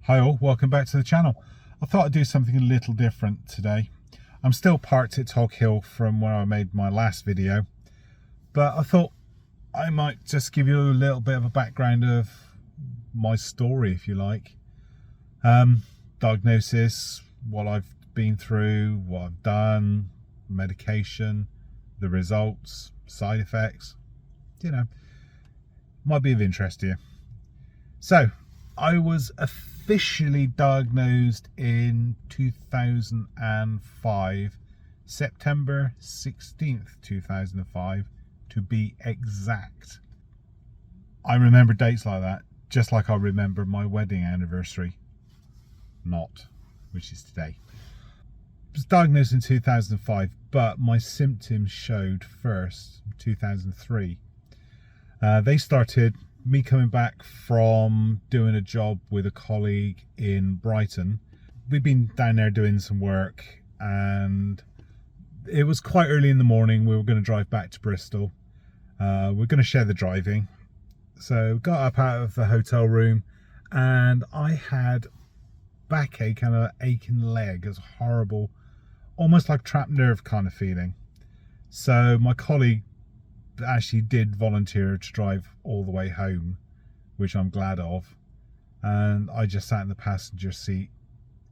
Hi all, welcome back to the channel. I thought I'd do something a little different today. I'm still parked at Tog Hill from where I made my last video, but I thought I might just give you a little bit of a background of my story, if you like. Diagnosis, what I've been through, what I've done, medication, the results, side effects, might be of interest to you. So, I was officially diagnosed in 2005, September 16th, 2005, to be exact. I remember dates like that, just like I remember my wedding anniversary. Not, which is today. I was diagnosed in 2005, but my symptoms showed first in 2003. They started me coming back from doing a job with a colleague in Brighton. We'd been down there doing some work and it was quite early in the morning. We were going to drive back to Bristol. We're going to share the driving. So got up out of the hotel room and I had backache and an aching leg. It was horrible, almost like trapped nerve kind of feeling. So my colleague actually did volunteer to drive all the way home, which I'm glad of, and I just sat in the passenger seat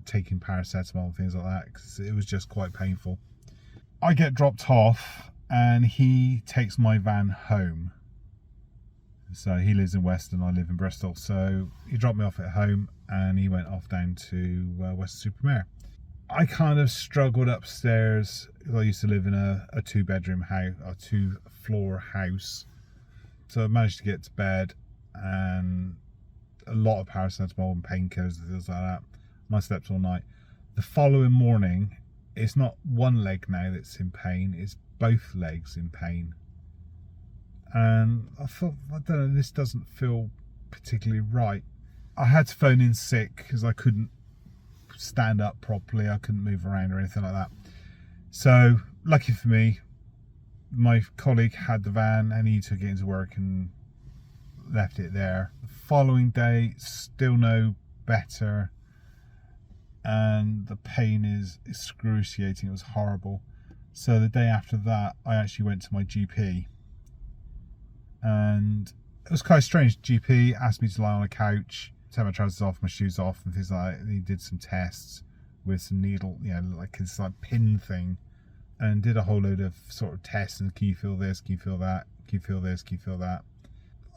taking paracetamol and things like that because it was just quite painful. I get dropped off and he takes my van home. So he lives in Weston, I live in Bristol, so he dropped me off at home and he went off down to Weston-super-Mare. I kind of struggled upstairs. I used to live in a two-bedroom house, a two-floor house. So I managed to get to bed and a lot of paracetamol and painkillers and things like that. And I slept all night. The following morning, it's not one leg now that's in pain, it's both legs in pain. And I thought, I don't know, this doesn't feel particularly right. I had to phone in sick because I couldn't stand up properly, I couldn't move around or anything like that. So lucky for me, my colleague had the van and he took it into work and left it there. The following day, still no better, and the pain is excruciating. It was horrible. So the day after that, I actually went to my GP, and it was quite strange. GP asked me to lie on a couch, take my trousers off, my shoes off and things like that. And he did some tests with some needle, like this like pin thing, and did a whole load of sort of tests and can you feel this, can you feel that, can you feel this, can you feel that.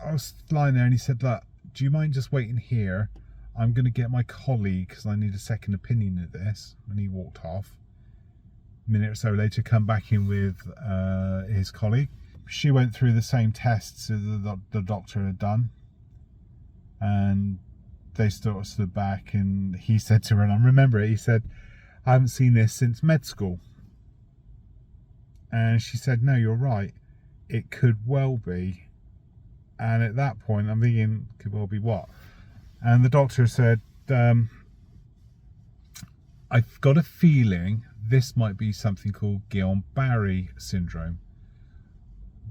I was lying there and he said, look, do you mind just waiting here? I'm going to get my colleague because I need a second opinion of this. And he walked off. A minute or so later, come back in with his colleague. She went through the same tests that the doctor had done, and they sort of stood back and he said to her, and I remember it, he said, I haven't seen this since med school. And she said, no, you're right, it could well be. And at that point I'm thinking, could well be what? And the doctor said, I've got a feeling this might be something called Guillain-Barré syndrome,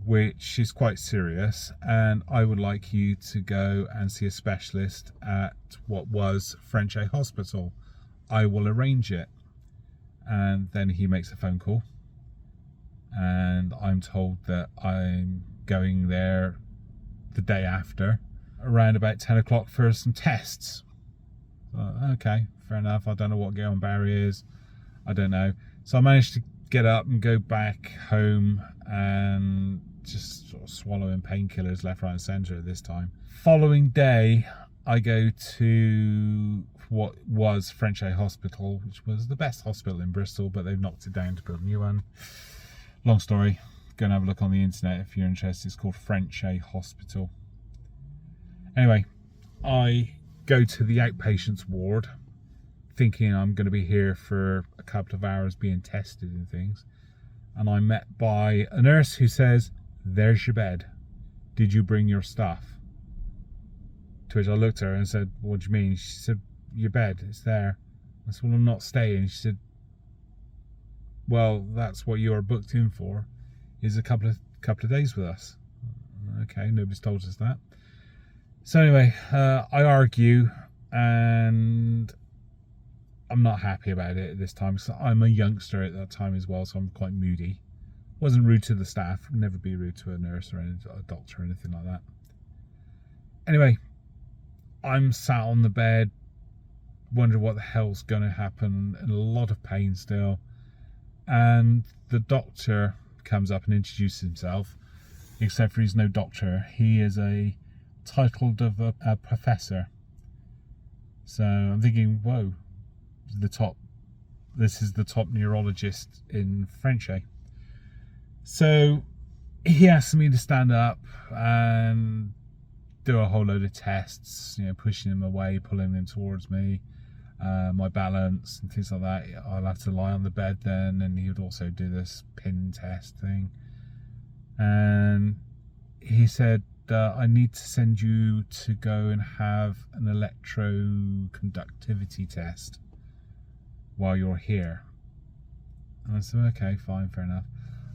which is quite serious, and I would like you to go and see a specialist at what was Frenchay Hospital. I will arrange it. And then he makes a phone call and I'm told that I'm going there the day after around about 10 o'clock for some tests. Okay, fair enough. I don't know what Guillain-Barré is, I don't know. So I managed to get up and go back home and just sort of swallowing painkillers left, right and centre at this time. Following day, I go to what was Frenchay Hospital, which was the best hospital in Bristol, but they've knocked it down to build a new one. Long story, go and have a look on the internet if you're interested. It's called Frenchay Hospital. Anyway, I go to the outpatients ward thinking I'm going to be here for a couple of hours being tested and things. And I'm met by a nurse who says, there's your bed. Did you bring your stuff? To which I looked at her and said, what do you mean? She said, your bed, it's there. I said, well, I'm not staying. She said, well, that's what you are booked in for, is a couple of days with us. Okay, nobody's told us that. So anyway, I argue and I'm not happy about it at this time. So I'm a youngster at that time as well, so I'm quite moody. Wasn't rude to the staff, never be rude to a nurse or a doctor or anything like that. Anyway, I'm sat on the bed, wondering what the hell's going to happen, in a lot of pain still. And the doctor comes up and introduces himself, except for he's no doctor. He is a titled of a professor. So I'm thinking, whoa, this is the top neurologist in Frenchay. So he asked me to stand up and do a whole load of tests, pushing him away, pulling him towards me, my balance and things like that. I'll have to lie on the bed then, and he would also do this pin test thing. And he said, I need to send you to go and have an electroconductivity test while you're here. And I said, okay, fine, fair enough.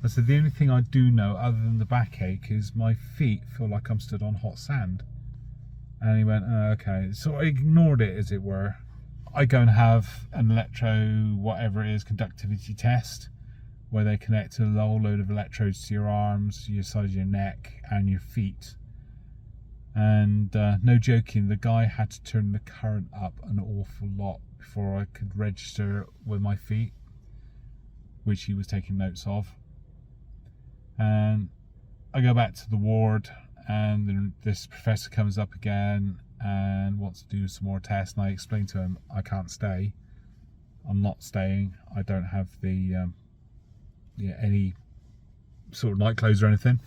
I said, the only thing I do know other than the backache is my feet feel like I'm stood on hot sand. And he went, oh, okay. So I ignored it, as it were. I go and have an whatever it is, conductivity test, where they connect a whole load of electrodes to your arms, your side of your neck, and your feet. And no joking, the guy had to turn the current up an awful lot before I could register with my feet, which he was taking notes of. And I go back to the ward, and then this professor comes up again and wants to do some more tests. And I explain to him, I can't stay. I'm not staying. I don't have the any sort of night clothes or anything,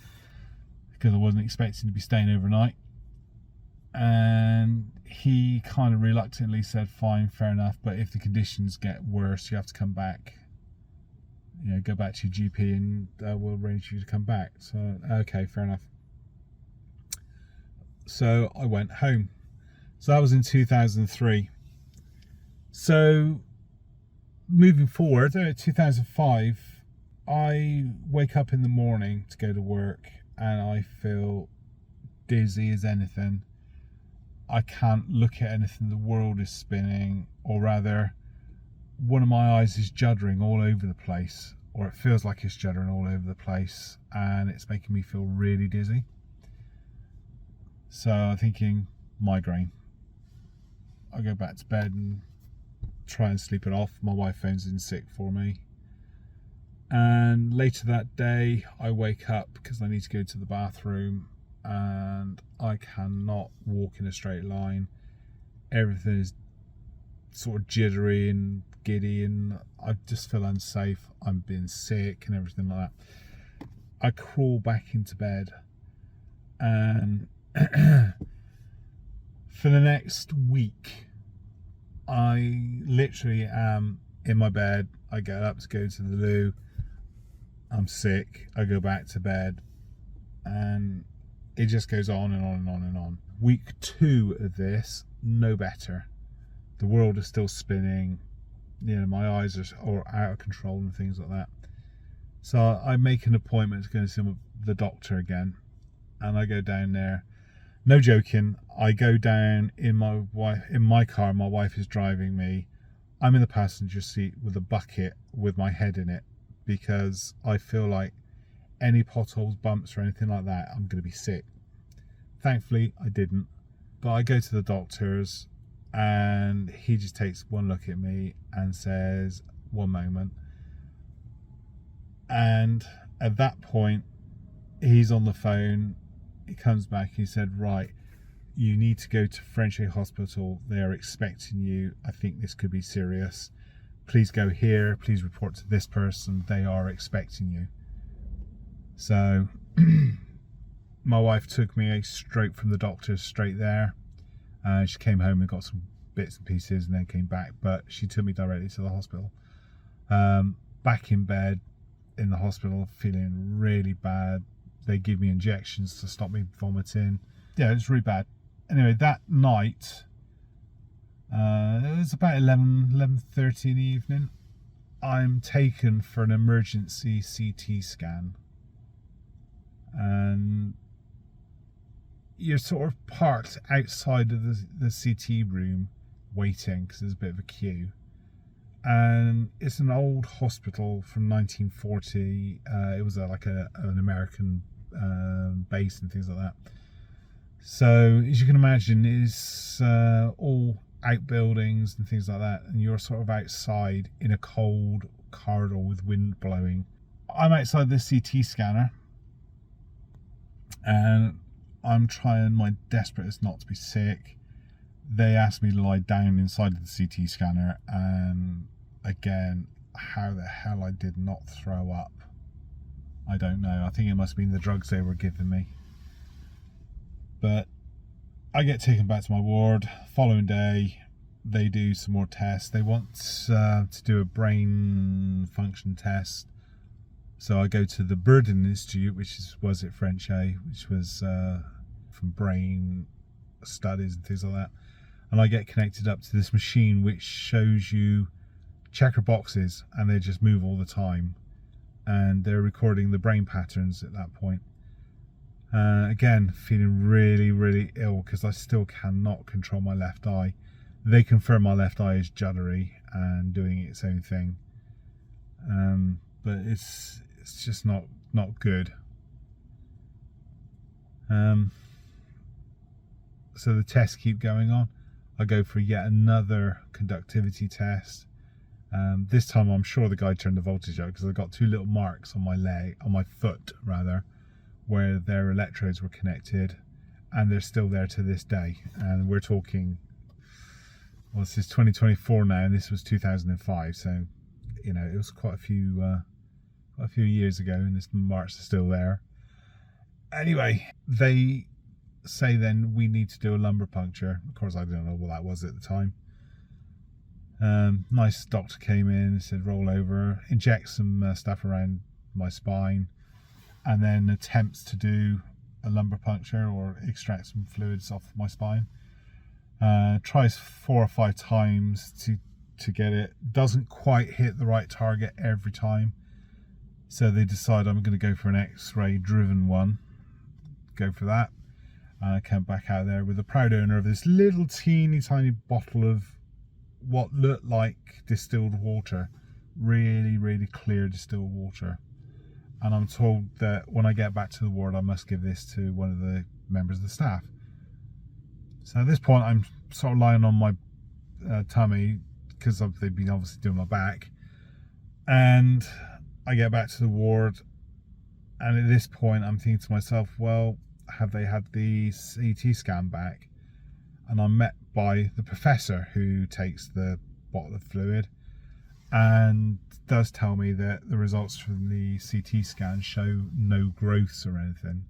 because I wasn't expecting to be staying overnight. And he kind of reluctantly said, fine, fair enough, but if the conditions get worse, you have to come back. Go back to your GP and we'll arrange for you to come back. So, okay, fair enough. So I went home. So that was in 2003. So moving forward, 2005, I wake up in the morning to go to work and I feel dizzy as anything. I can't look at anything. The world is spinning, or rather, one of my eyes is juddering all over the place, or it feels like it's juddering all over the place, and it's making me feel really dizzy. So I'm thinking, migraine. I go back to bed and try and sleep it off. My wife phones in sick for me. And later that day, I wake up because I need to go to the bathroom, and I cannot walk in a straight line. Everything is sort of jittery and giddy, and I just feel unsafe. I'm being sick and everything like that. I crawl back into bed, and for the next week I literally am in my bed. I get up to go to the loo, I'm sick, I go back to bed, and it just goes on and on and on and on. Week 2 of this, no better. The world is still spinning. My eyes are out of control and things like that. So I make an appointment to go and see the doctor again, and I go down there. No joking, I go down in my car. My wife is driving me. I'm in the passenger seat with a bucket with my head in it, because I feel like any potholes, bumps or anything like that, I'm going to be sick. Thankfully I didn't, but I go to the doctor's and he just takes one look at me and says, one moment. And at that point he's on the phone. He comes back, he said, right, you need to go to Frenchay Hospital, they're expecting you, I think this could be serious, please go here, please report to this person, they are expecting you. So my wife took me straight from the doctor straight there. She came home and got some bits and pieces and then came back, but she took me directly to the hospital. Back in bed in the hospital, feeling really bad. They give me injections to stop me vomiting. Yeah, it's really bad. Anyway, that night, it was about 11:30 in the evening, I'm taken for an emergency CT scan. And you're sort of parked outside of the CT room, waiting because there's a bit of a queue. And it's an old hospital from 1940. It was like an American base and things like that. So as you can imagine, it's all outbuildings and things like that, and you're sort of outside in a cold corridor with wind blowing. I'm outside the CT scanner, and I'm trying my desperatest not to be sick. They asked me to lie down inside of the CT scanner, and again, how the hell I did not throw up, I don't know. I think it must have been the drugs they were giving me. But I get taken back to my ward. Following day, they do some more tests. They want to do a brain function test. So I go to the Bourdon Institute, which was at French A, which was from brain studies and things like that. And I get connected up to this machine which shows you checker boxes, and they just move all the time. And they're recording the brain patterns at that point. Again, feeling really, really ill because I still cannot control my left eye. They confirm my left eye is juddery and doing its own thing. But it's just not good. So the tests keep going on. I go for yet another conductivity test. This time I'm sure the guy turned the voltage up because I've got two little marks on my leg, on my foot rather, where their electrodes were connected, and they're still there to this day. And we're talking, well, this is 2024 now, and this was 2005, so you know, it was quite a few years ago, and this marks are still there. Anyway, they say then we need to do a lumbar puncture. Of course, I don't know what that was at the time. Nice doctor came in, said roll over, inject some stuff around my spine, and then attempts to do a lumbar puncture or extract some fluids off my spine. Tries 4 or 5 times to get it. Doesn't quite hit the right target every time. So they decide I'm going to go for an X-ray driven one. Go for that. And I came back out there with the proud owner of this little teeny tiny bottle of what looked like distilled water. Really, really clear distilled water. And I'm told that when I get back to the ward, I must give this to one of the members of the staff. So at this point, I'm sort of lying on my tummy because they've been obviously doing my back. And I get back to the ward, and at this point, I'm thinking to myself, well, have they had the CT scan back? And I'm met by the professor who takes the bottle of fluid and does tell me that the results from the CT scan show no growths or anything.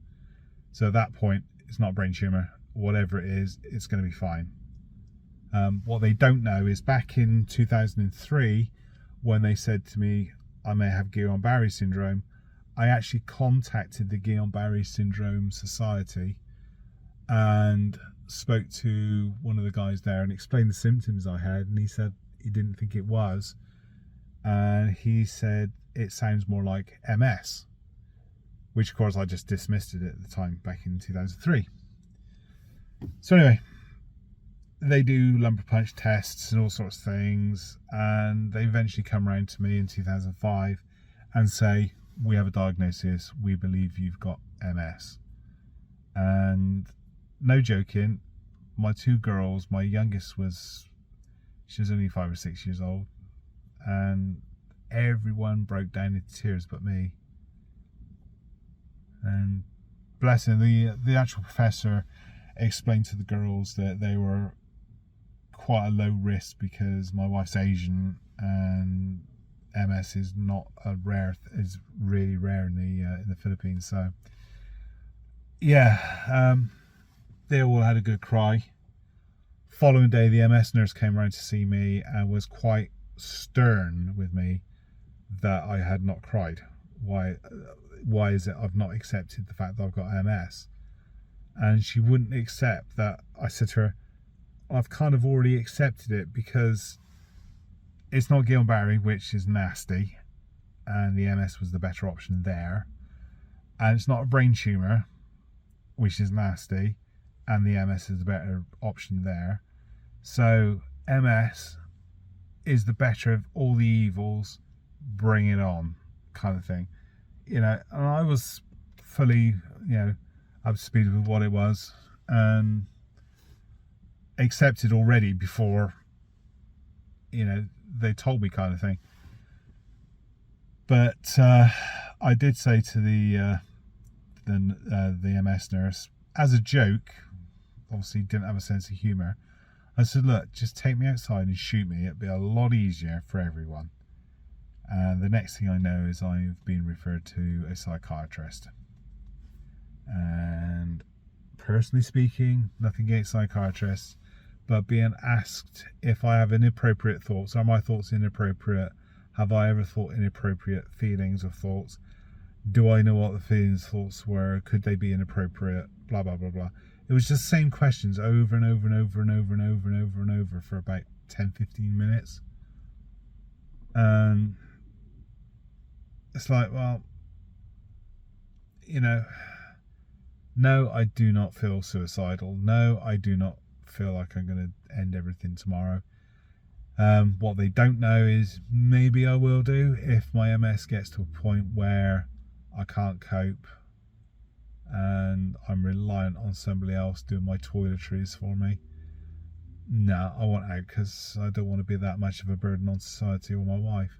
So at that point, it's not a brain tumour. Whatever it is, it's going to be fine. What they don't know is back in 2003, when they said to me I may have Guillain-Barré syndrome, I actually contacted the Guillain-Barré Syndrome Society and spoke to one of the guys there and explained the symptoms I had, and he said he didn't think it was, and he said it sounds more like MS, which of course I just dismissed it at the time back in 2003. So anyway, they do lumbar punch tests and all sorts of things, and they eventually come around to me in 2005 and say, we have a diagnosis, we believe you've got MS. And no joking, my 2 girls, my youngest she was only 5 or 6 years old, and everyone broke down into tears but me. And bless him, the actual professor explained to the girls that they were quite a low risk because my wife's Asian and MS is not a rare, is really rare in the Philippines. So yeah, they all had a good cry. Following day, the MS nurse came around to see me and was quite stern with me that I had not cried. Why is it I've not accepted the fact that I've got MS? And she wouldn't accept that. I said to her, I've kind of already accepted it because it's not Guillain-Barré, which is nasty, and the MS was the better option there, and it's not a brain tumour, which is nasty, and the MS is the better option there. So MS is the better of all the evils, bring it on, kind of thing. And I was fully, up to speed with what it was and accepted already before, they told me, kind of thing. But I did say to the MS nurse, as a joke, obviously didn't have a sense of humour, I said, look, just take me outside and shoot me. It'd be a lot easier for everyone. And the next thing I know is I've been referred to a psychiatrist. And personally speaking, nothing against psychiatrists, but being asked if I have inappropriate thoughts, are my thoughts inappropriate? Have I ever thought inappropriate feelings or thoughts? Do I know what the feelings, thoughts were? Could they be inappropriate? Blah, blah, blah, blah. It was just the same questions over and over and over and over and over and over and over for about 10-15 minutes. And it's like, well, no, I do not feel suicidal. No, I do not feel like I'm going to end everything tomorrow. What they don't know is maybe I will do if my MS gets to a point where I can't cope and I'm reliant on somebody else doing my toiletries for me. No, I want out because I don't want to be that much of a burden on society or my wife.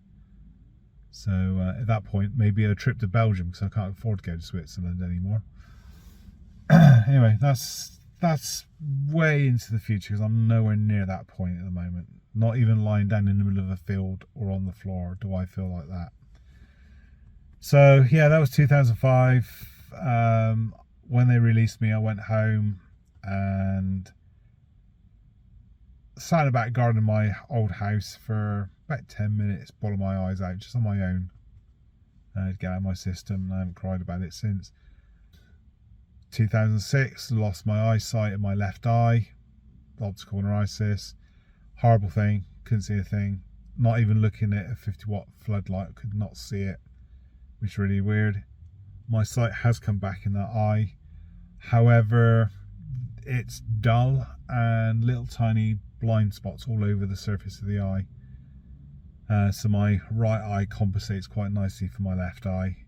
So at that point, maybe a trip to Belgium because I can't afford to go to Switzerland anymore. Anyway, that's way into the future because I'm nowhere near that point at the moment. Not even lying down in the middle of a field or on the floor do I feel like that. So yeah, that was 2005. When they released me, I went home and sat in the back garden of my old house for about 10 minutes, bawling my eyes out just on my own to get out of my system, and I haven't cried about it since. 2006, lost my eyesight in my left eye, optical neuritis, horrible thing, couldn't see a thing, not even looking at a 50-watt floodlight, could not see it, which is really weird. My sight has come back in that eye, however it's dull and little tiny blind spots all over the surface of the eye. So my right eye compensates quite nicely for my left eye.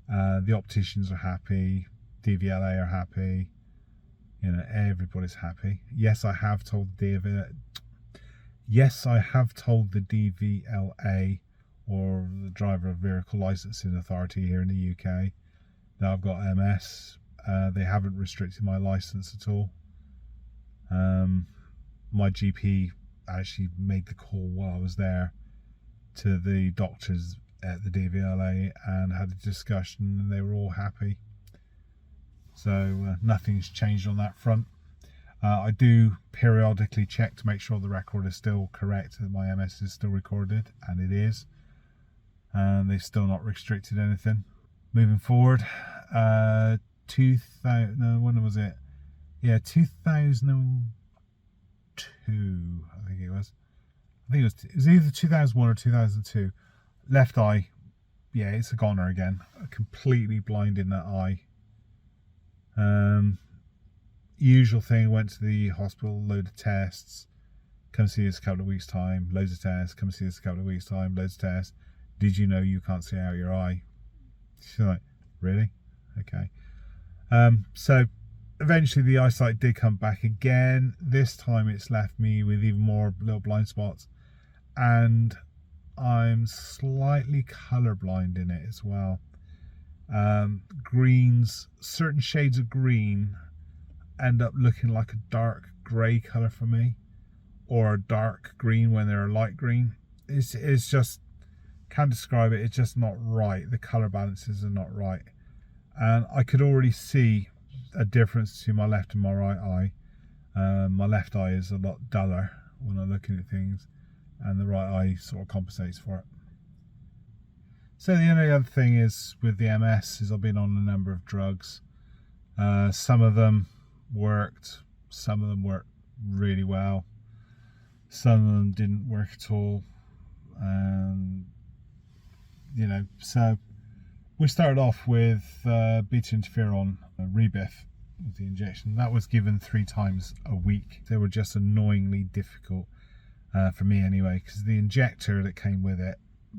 The opticians are happy, DVLA are happy, everybody's happy. Yes, I have told the DVLA, or the Driver Vehicle Licensing Authority here in the UK, that I've got MS. They haven't restricted my license at all. My GP actually made the call while I was there to the doctors at the DVLA and had a discussion, and they were all happy. So nothing's changed on that front. I do periodically check to make sure the record is still correct, that my MS is still recorded, and it is. And they've still not restricted anything. Moving forward, 2000, no, when was it? Yeah, 2002, I think it was. It was either 2001 or 2002. Left eye, yeah, it's a goner again. Completely blind in that eye. Usual thing, went to the hospital, load of tests, come see us a couple of weeks time, loads of tests, come see us a couple of weeks time, loads of tests. Did you know you can't see out your eye? She's like, really? Okay. So eventually the eyesight did come back again. This time it's left me with even more little blind spots, and I'm slightly colorblind in it as well. Greens, certain shades of green end up looking like a dark grey colour for me, or a dark green when they're a light green. It's just, can't describe it, it's just not right. The colour balances are not right, and I could already see a difference between my left and my right eye. My left eye is a lot duller when I'm looking at things, and the right eye sort of compensates for it. So the only other thing is with the MS is I've been on a number of drugs. Some of them worked, some of them worked really well, some of them didn't work at all. So we started off with beta interferon, Rebif, with the injection. That was given 3 times a week. They were just annoyingly difficult for me anyway, because the injector that came with it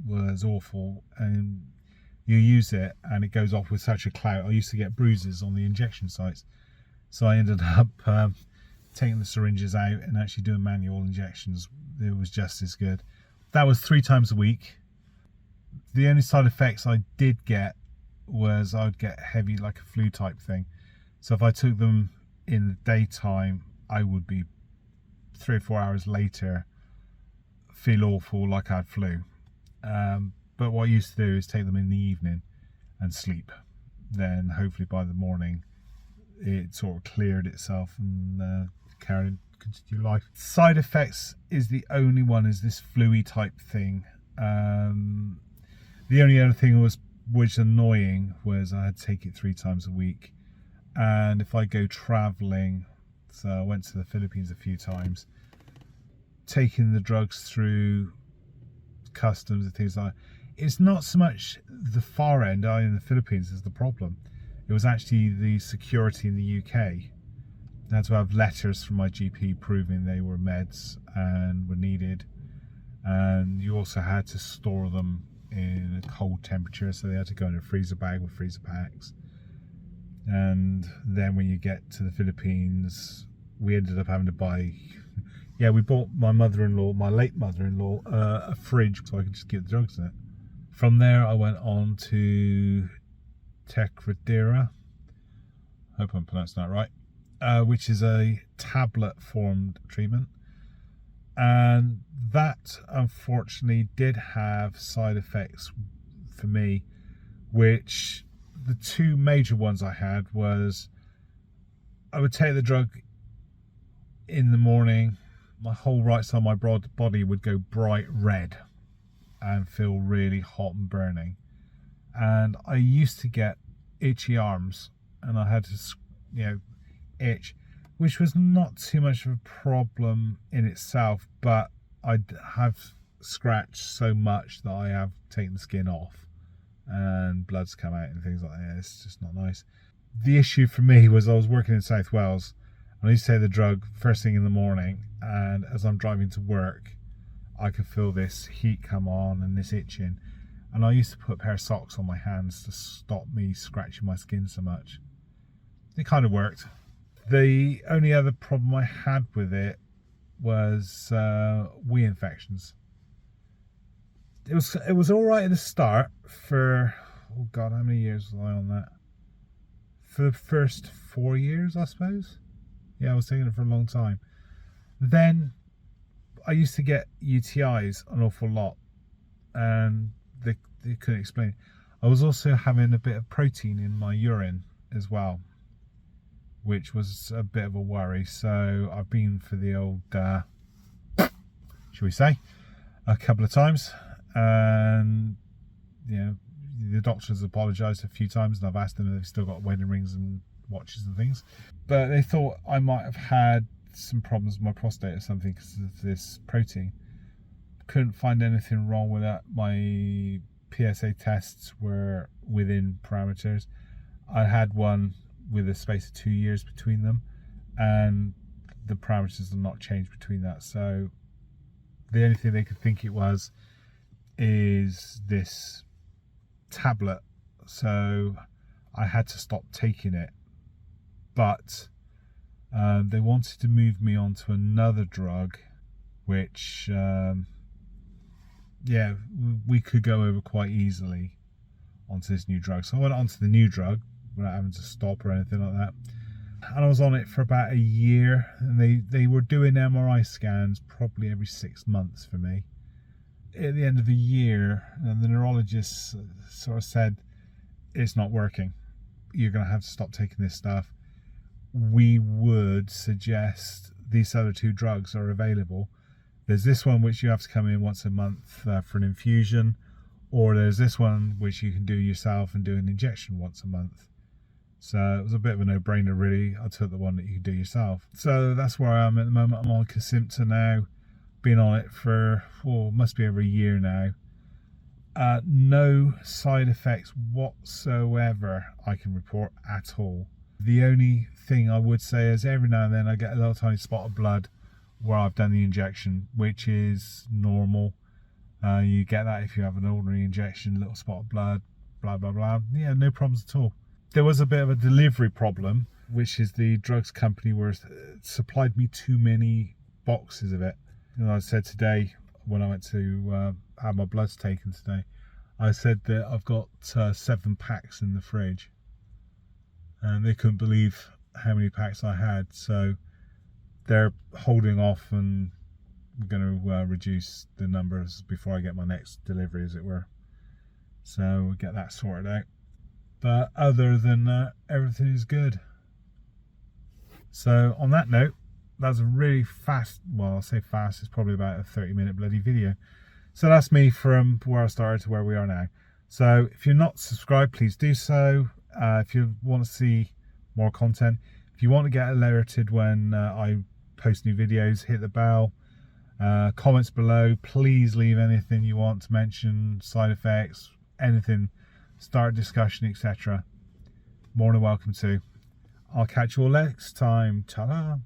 was awful, and you use it and it goes off with such a clout. I used to get bruises on the injection sites, so I ended up taking the syringes out and actually doing manual injections. It was just as good. That was 3 times a week. The only side effects I did get was I'd get heavy, like a flu type thing. So if I took them in the daytime, I would be 3 or 4 hours later feel awful, like I had flu. But what I used to do is take them in the evening and sleep. Then hopefully by the morning it sort of cleared itself and continue life. Side effects is the only one, is this flu-y type thing. The only other thing which was annoying was I had to take it 3 times a week. And if I go traveling, so I went to the Philippines a few times, taking the drugs through customs and things like that, it's not so much the far end in the Philippines is the problem. It was actually the security in the UK. I had to have letters from my GP proving they were meds and were needed, and you also had to store them in a cold temperature, so they had to go in a freezer bag with freezer packs. And then when you get to the Philippines, we ended up having to buy, we bought my mother-in-law, my late mother-in-law, a fridge so I could just get the drugs in it. From there I went on to Tecfidera, hope I'm pronouncing that right, which is a tablet formed treatment, and that unfortunately did have side effects for me, which the 2 major ones I had was I would take the drug in the morning, my whole right side of my body would go bright red and feel really hot and burning, and I used to get itchy arms, and I had to itch, which was not too much of a problem in itself, but I'd have scratched so much that I have taken the skin off and blood's come out and things like that. It's just not nice. The issue for me was I was working in South Wales, and I used to take the drug first thing in the morning, and as I'm driving to work I could feel this heat come on and this itching, and I used to put a pair of socks on my hands to stop me scratching my skin so much. It kind of worked. The only other problem I had with it was wee infections. It was all right at the start for, oh God, how many years was I on that? For the first 4 years, I suppose. Yeah, I was taking it for a long time. Then I used to get UTIs an awful lot, and they couldn't explain it. I was also having a bit of protein in my urine as well, which was a bit of a worry. So I've been for the old, shall we say, a couple of times, and the doctors apologised a few times, and I've asked them if they've still got wedding rings and watches and things, but they thought I might have had some problems with my prostate or something because of this protein. Couldn't find anything wrong with that. My PSA tests were within parameters. I had one with a space of 2 years between them, and the parameters have not changed between that. So the only thing they could think it was is this tablet, so I had to stop taking it. But they wanted to move me on to another drug, which we could go over quite easily onto this new drug. So I went onto the new drug without having to stop or anything like that, and I was on it for about a year, and they were doing MRI scans probably every 6 months for me. At the end of a year, and the neurologist sort of said, it's not working, you're going to have to stop taking this stuff. We would suggest these other 2 drugs are available. There's this one which you have to come in once a month for an infusion, or there's this one which you can do yourself and do an injection once a month. So it was a bit of a no-brainer really. I took the one that you can do yourself. So that's where I am at the moment. I'm on Kesimpta now. Been on it for, must be over a year now. No side effects whatsoever I can report at all. The only thing I would say is every now and then I get a little tiny spot of blood where I've done the injection, which is normal. You get that if you have an ordinary injection, little spot of blood, blah blah blah. Yeah, no problems at all. There was a bit of a delivery problem, which is the drugs company supplied me too many boxes of it. And I said today when I went to have my bloods taken today, I said that I've got 7 packs in the fridge, and they couldn't believe how many packs I had. So they're holding off, and I'm going to reduce the numbers before I get my next delivery, as it were. So we'll get that sorted out. But other than that, everything is good. So on that note, that's a really fast, well, I'll say fast, it's probably about a 30-minute bloody video. So that's me from where I started to where we are now. So if you're not subscribed, please do so. If you want to see more content, if you want to get alerted when I post new videos, hit the bell. Comments below, please leave anything you want to mention, side effects, anything, start a discussion, etc. More than welcome to. I'll catch you all next time. Ta-da!